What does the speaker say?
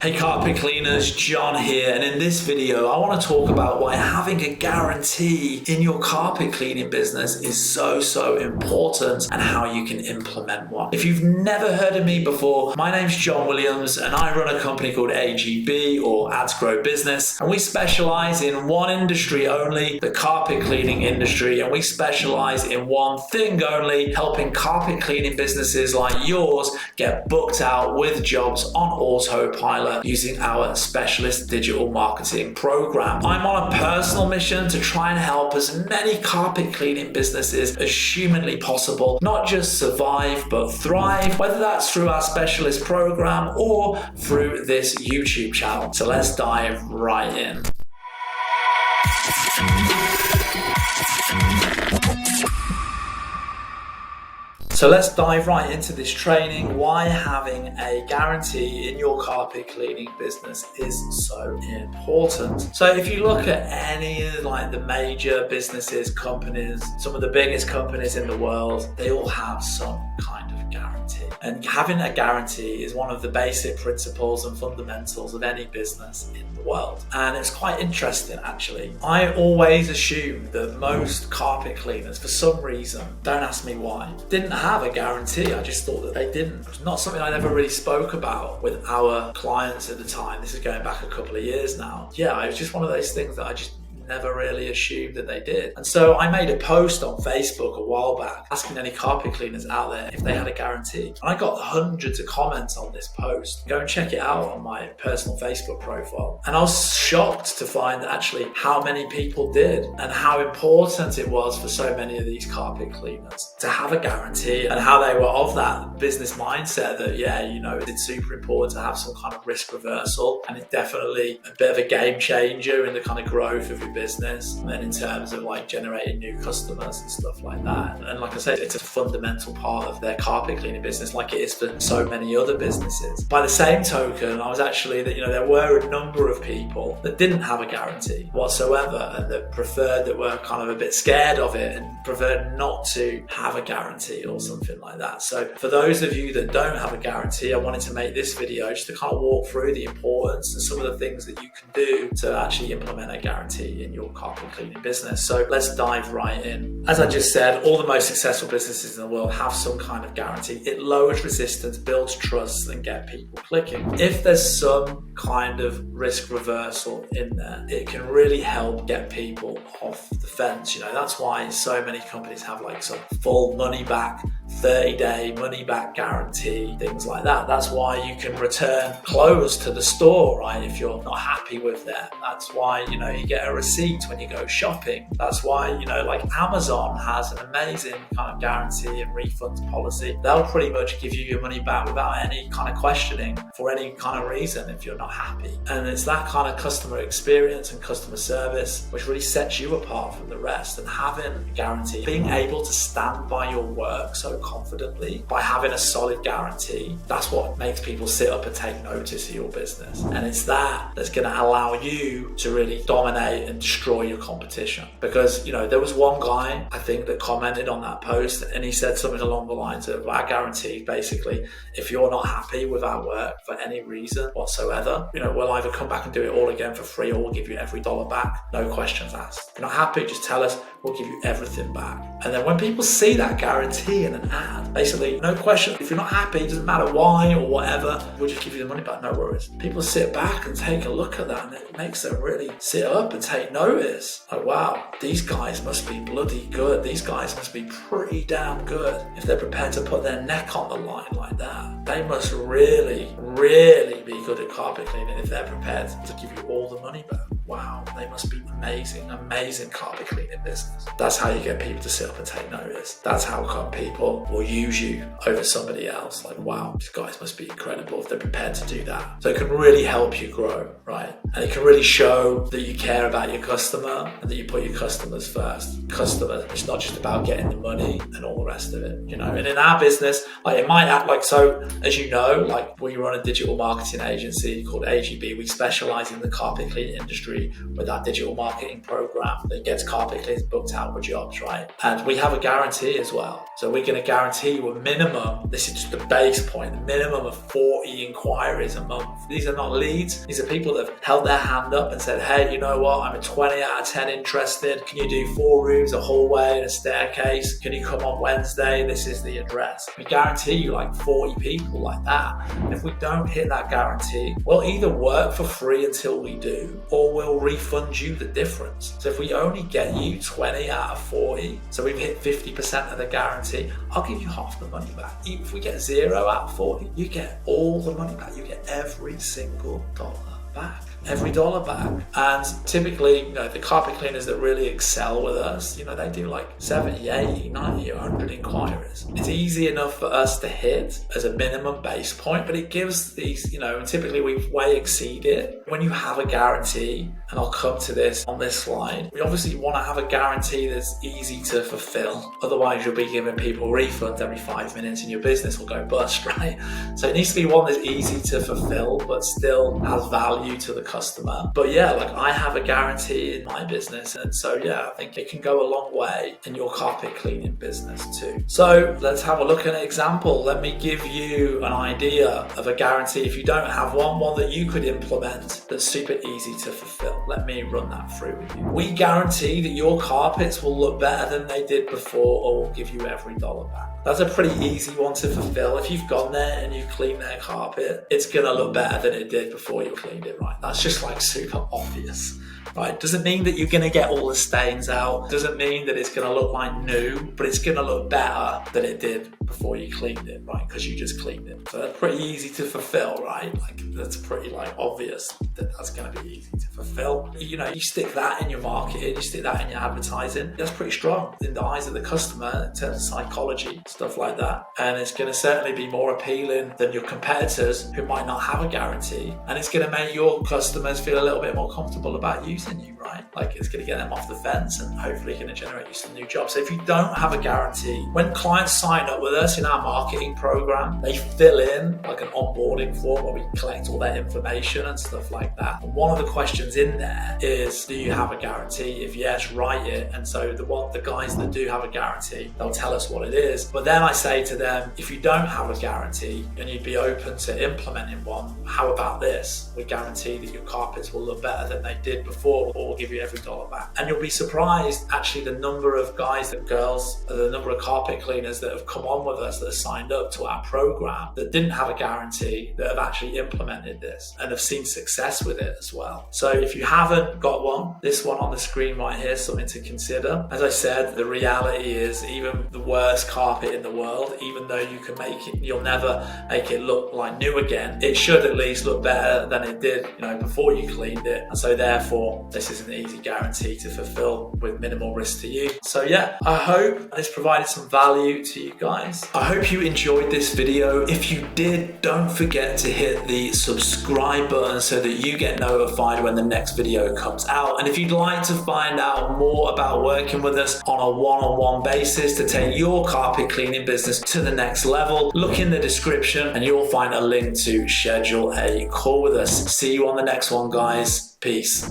Hey carpet cleaners, John here, and in this video I want to talk about why having a guarantee in your carpet cleaning business is so important and how you can implement one. If you've never heard of me before, my name's John Williams and I run a company called AGB or Ads Grow Business, and we specialize in one industry only, the carpet cleaning industry, and we specialize in one thing only, helping carpet cleaning businesses like yours get booked out with jobs on autopilot using our specialist digital marketing program. I'm on a personal mission to try and help as many carpet cleaning businesses as humanly possible, not just survive but thrive, whether that's through our specialist program or through this YouTube channel. So let's dive right in. So let's dive right into this training, why having a guarantee in your carpet cleaning business is so important. So if you look at any like the major businesses, companies, some of the biggest companies in the world, they all have some kind of guarantee. And having a guarantee is one of the basic principles and fundamentals of any business in the world. And it's quite interesting actually. I always assumed that most carpet cleaners, for some reason, don't ask me why, didn't have a guarantee. I just thought that they didn't. It's not something I ever really spoke about with our clients at the time. This is going back a couple of years now. Yeah, it was just one of those things that I just never really assumed that they did. And so I made a post on Facebook a while back asking any carpet cleaners out there if they had a guarantee. And I got hundreds of comments on this post. Go and check it out on my personal Facebook profile. And I was shocked to find actually how many people did and how important it was for so many of these carpet cleaners to have a guarantee, and how they were of that business mindset that, yeah, you know, it's super important to have some kind of risk reversal, and it's definitely a bit of a game changer in the kind of growth of your business and then in terms of like generating new customers and stuff like that. And like I said, it's a fundamental part of their carpet cleaning business, like it is for so many other businesses. By the same token, I was actually that, you know, there were a number of people that didn't have a guarantee whatsoever and that were kind of a bit scared of it and preferred not to have a guarantee or something like that. So for those of you that don't have a guarantee, I wanted to make this video just to kind of walk through the importance and some of the things that you can do to actually implement a guarantee in your carpet cleaning business. So let's dive right in. As I just said, all the most successful businesses in the world have some kind of guarantee. It lowers resistance, builds trust, and get people clicking. If there's some kind of risk reversal in there, it can really help get people off the fence. You know, that's why so many companies have like some full money back, 30-day money back guarantee, things like that. That's why you can return clothes to the store, right, if you're not happy with them. That's why, you know, you get a receipt when you go shopping. That's why, you know, like Amazon has an amazing kind of guarantee and refund policy. They'll pretty much give you your money back without any kind of questioning for any kind of reason if you're not happy. And it's that kind of customer experience and customer service which really sets you apart from the rest. And having a guarantee, being able to stand by your work so confidently by having a solid guarantee, that's what makes people sit up and take notice of your business. And it's that that's going to allow you to really dominate and destroy your competition. Because, you know, there was one guy I think that commented on that post and he said something along the lines of, our guarantee basically, if you're not happy with our work for any reason whatsoever, you know, we'll either come back and do it all again for free or we'll give you every dollar back, no questions asked. If you're not happy, just tell us, we'll give you everything back. And then when people see that guarantee in an ad, basically, no question, if you're not happy, it doesn't matter why or whatever, we'll just give you the money back, no worries. People sit back and take a look at that and it makes them really sit up and take notice. Like, wow, these guys must be bloody good. These guys must be pretty damn good if they're prepared to put their neck on the line like that. They must really be good at carpet cleaning if they're prepared to give you all the money back. Wow, they must be amazing carpet cleaning business. That's how you get people to sit up and take notice. That's how come people will use you over somebody else. Like, wow, these guys must be incredible if they're prepared to do that. So it can really help you grow, right? And it can really show that you care about your customer and that you put your customers first. Customer, it's not just about getting the money and all the rest of it, you know. And in our business, like, it might act like, so as you know, like, we run a digital marketing agency called AGB. We specialize in the carpet cleaning industry industry with our digital marketing program that gets carpet cleaners booked out for jobs, right? And we have a guarantee as well. So we're going to guarantee you a minimum, this is just the base point, the minimum of 40 inquiries a month. These are not leads. These are people that have held their hand up and said, hey, you know what? I'm a 20 out of 10 interested. Can you do 4 rooms, a hallway and a staircase? Can you come on Wednesday? This is the address. We guarantee you like 40 people like that. And if we don't hit that guarantee, we'll either work for free until we do, or we'll refund you the difference. So if we only get you 20 out of 40, so we've hit 50% of the guarantee, I'll give you half the money back. If we get 0 out of 40, you get all the money back. You get every single dollar back. Every dollar back. And typically, you know, the carpet cleaners that really excel with us, you know, they do like 70, 80, 90, 100 inquiries. It's easy enough for us to hit as a minimum base point, but it gives these, you know, and typically we way exceed it. When you have a guarantee, and I'll come to this on this slide, we obviously want to have a guarantee that's easy to fulfill. Otherwise, you'll be giving people refunds every 5 minutes and your business will go bust, right? So it needs to be one that's easy to fulfill, but still has value to the customer. But yeah, like I have a guarantee in my business, and so yeah, I think it can go a long way in your carpet cleaning business too. So let's have a look at an example. Let me give you an idea of a guarantee. If you don't have one that you could implement that's super easy to fulfill. Let me run that through with you. We guarantee that your carpets will look better than they did before, or we'll give you every dollar back. That's a pretty easy one to fulfill. If you've gone there and you've cleaned their carpet, it's gonna look better than it did before you cleaned it, right? That's just like super obvious, right? Doesn't mean that you're gonna get all the stains out. Doesn't mean that it's gonna look like new, but it's gonna look better than it did before you cleaned it, right? Because you just cleaned it. So that's pretty easy to fulfill, right? Like that's pretty like obvious that that's gonna be easy to fulfill. You know, you stick that in your marketing, you stick that in your advertising, that's pretty strong in the eyes of the customer in terms of psychology, stuff like that. And it's gonna certainly be more appealing than your competitors who might not have a guarantee. And it's gonna make your customers feel a little bit more comfortable about using you, right? Like it's gonna get them off the fence and hopefully gonna generate you some new jobs. So if you don't have a guarantee, when clients sign up with us in our marketing program, they fill in like an onboarding form where we collect all their information and stuff like that. And one of the questions in there is, do you have a guarantee? If yes, write it. And so the guys that do have a guarantee, they'll tell us what it is. But then I say to them, if you don't have a guarantee and you'd be open to implementing one, how about this? We guarantee that your carpets will look better than they did before, or we'll give you every dollar back. And you'll be surprised actually the number of guys and girls, the number of carpet cleaners that have come on with us that have signed up to our program that didn't have a guarantee, that have actually implemented this and have seen success with it as well. So if you haven't got one, this one on the screen right here is something to consider. As I said, the reality is even the worst carpet in the world, even though you can make it, you'll never make it look like new again, it should at least look better than it did, you know, before you cleaned it. And so therefore, this is an easy guarantee to fulfill with minimal risk to you. So yeah, I hope this provided some value to you guys. I hope you enjoyed this video. If you did, don't forget to hit the subscribe button so that you get notified when the next video comes out. And if you'd like to find out more about working with us on a one-on-one basis to take your carpet cleaning business to the next level, look in the description and you'll find a link to schedule a call with us. See you on the next one, guys. Peace.